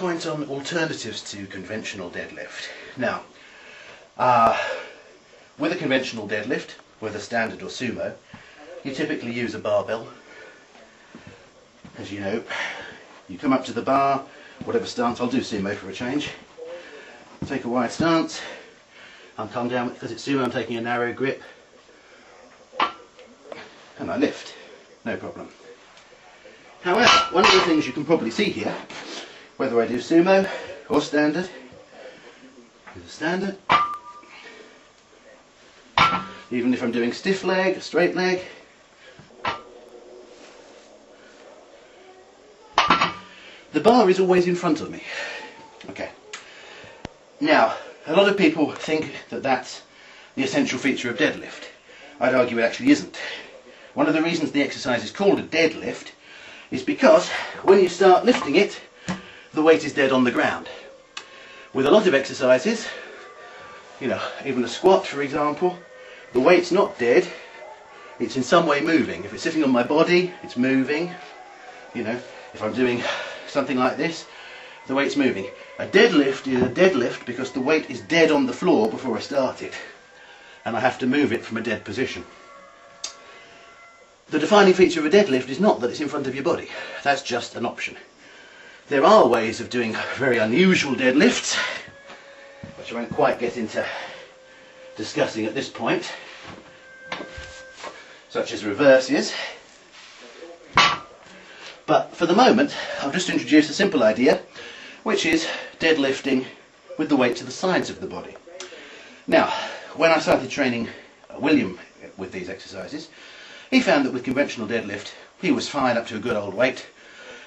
point on alternatives to conventional deadlift. Now, with a conventional deadlift, whether standard or sumo, you typically use a barbell. As you know, you come up to the bar, whatever stance. I'll do sumo for a change. Take a wide stance. I'll come down, because it's sumo, I'm taking a narrow grip, and I lift, no problem. However, one of the things you can probably see here, whether I do sumo or standard, is a standard. Even if I'm doing stiff leg, a straight leg, the bar is always in front of me. Okay. Now, a lot of people think that that's the essential feature of deadlift. I'd argue it actually isn't. One of the reasons the exercise is called a deadlift is because when you start lifting it, the weight is dead on the ground. With a lot of exercises, you know, even a squat for example, the weight's not dead, it's in some way moving. If it's sitting on my body, it's moving. You know, if I'm doing something like this, the weight's moving. A deadlift is a deadlift because the weight is dead on the floor before I start it, and I have to move it from a dead position. The defining feature of a deadlift is not that it's in front of your body. That's just an option. There are ways of doing very unusual deadlifts, which I won't quite get into discussing at this point, such as reverses. But for the moment, I'll just introduce a simple idea, which is deadlifting with the weight to the sides of the body. Now, when I started training William with these exercises, he found that with conventional deadlift, he was fine up to a good old weight,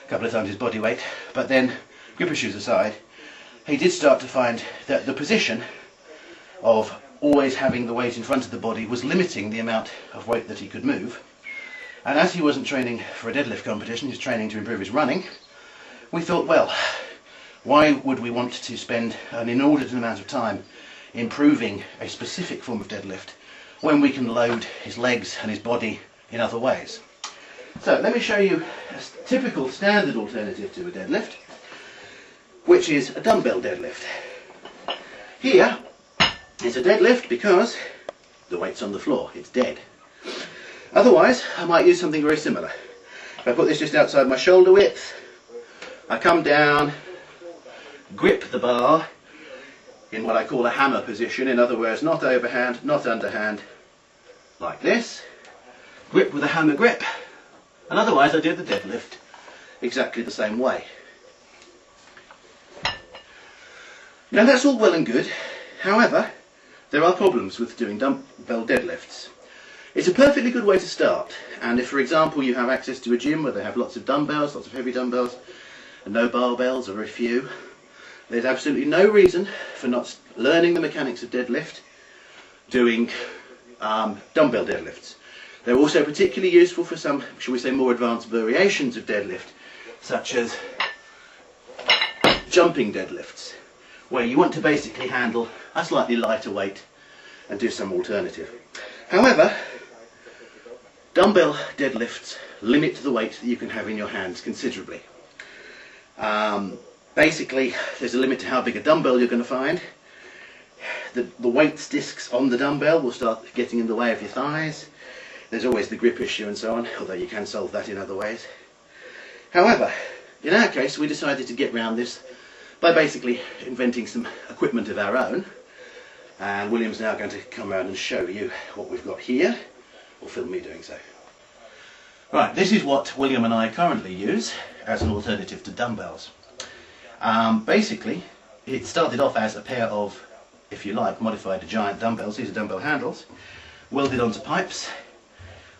a couple of times his body weight, but then, grip issues aside, he did start to find that the position of always having the weight in front of the body was limiting the amount of weight that he could move. And as he wasn't training for a deadlift competition, he was training to improve his running, we thought, well, why would we want to spend an inordinate amount of time improving a specific form of deadlift when we can load his legs and his body in other ways? So let me show you a typical standard alternative to a deadlift, which is a dumbbell deadlift. Here, it's a deadlift because the weight's on the floor, it's dead. Otherwise, I might use something very similar. If I put this just outside my shoulder width, I come down, grip the bar in what I call a hammer position, in other words, not overhand, not underhand, like this, grip with a hammer grip, and otherwise I do the deadlift exactly the same way. Now that's all well and good, however, there are problems with doing dumbbell deadlifts. It's a perfectly good way to start, and if for example you have access to a gym where they have lots of dumbbells, lots of heavy dumbbells, and no barbells or very few, there's absolutely no reason for not learning the mechanics of deadlift doing dumbbell deadlifts. They're also particularly useful for some, shall we say, more advanced variations of deadlift, such as jumping deadlifts, where you want to basically handle a slightly lighter weight and do some alternative. However, dumbbell deadlifts limit the weight that you can have in your hands considerably. Basically, there's a limit to how big a dumbbell you're going to find. The weight discs on the dumbbell will start getting in the way of your thighs. There's always the grip issue and so on, although you can solve that in other ways. However, in our case, we decided to get around this by basically inventing some equipment of our own. And William's now going to come around and show you what we've got here, or film me doing so. Right, this is what William and I currently use as an alternative to dumbbells. Basically, it started off as a pair of, if you like, modified giant dumbbells. These are dumbbell handles, welded onto pipes.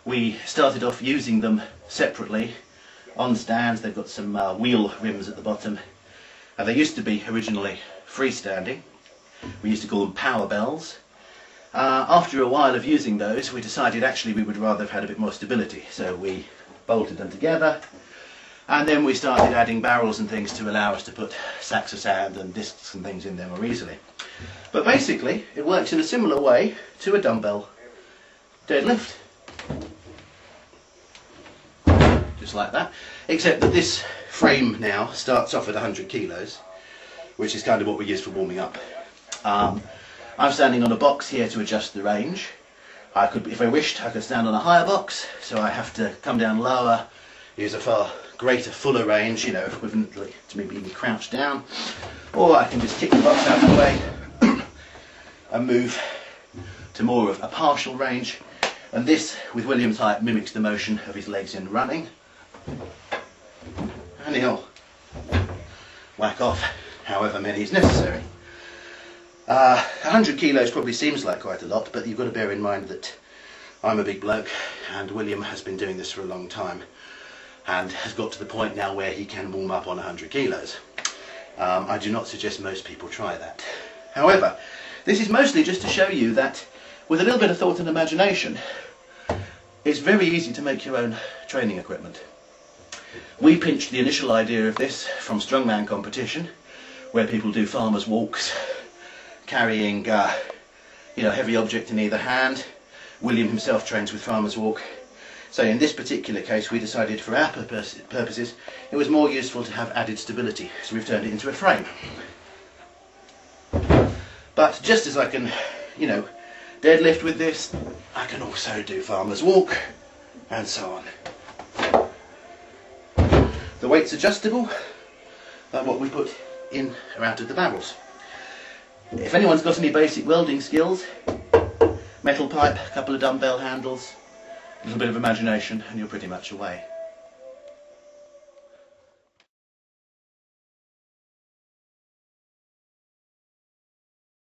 We started off using them separately on stands. They've got some wheel rims at the bottom. They used to be originally freestanding. We used to call them power bells. After a while of using those, we decided actually we would rather have had a bit more stability, so we bolted them together, and then we started adding barrels and things to allow us to put sacks of sand and discs and things in there more easily. But basically it works in a similar way to a dumbbell deadlift, just like that, except that this frame now starts off at 100 kilos which is kind of what we use for warming up. I'm standing on a box here to adjust the range. I could, if I wished, I could stand on a higher box, so I have to come down lower, use a far greater, fuller range, you know, equivalently to me being crouched down, or I can just kick the box out of the way and move to more of a partial range. And this, with William's height, mimics the motion of his legs in running. And he'll whack off however many is necessary. 100 kilos probably seems like quite a lot, but you've got to bear in mind that I'm a big bloke and William has been doing this for a long time and has got to the point now where he can warm up on 100 kilos. I do not suggest most people try that. However, this is mostly just to show you that with a little bit of thought and imagination, it's very easy to make your own training equipment. We pinched the initial idea of this from strongman competition, where people do farmers' walks, carrying you know, heavy object in either hand. William himself trains with farmers' walk. So in this particular case we decided for our purposes it was more useful to have added stability, so we've turned it into a frame. But just as I can, you know, deadlift with this, I can also do farmers' walk and so on. The weight's adjustable by what we put in or out of the barrels. If anyone's got any basic welding skills, metal pipe, a couple of dumbbell handles, a little bit of imagination and you're pretty much away.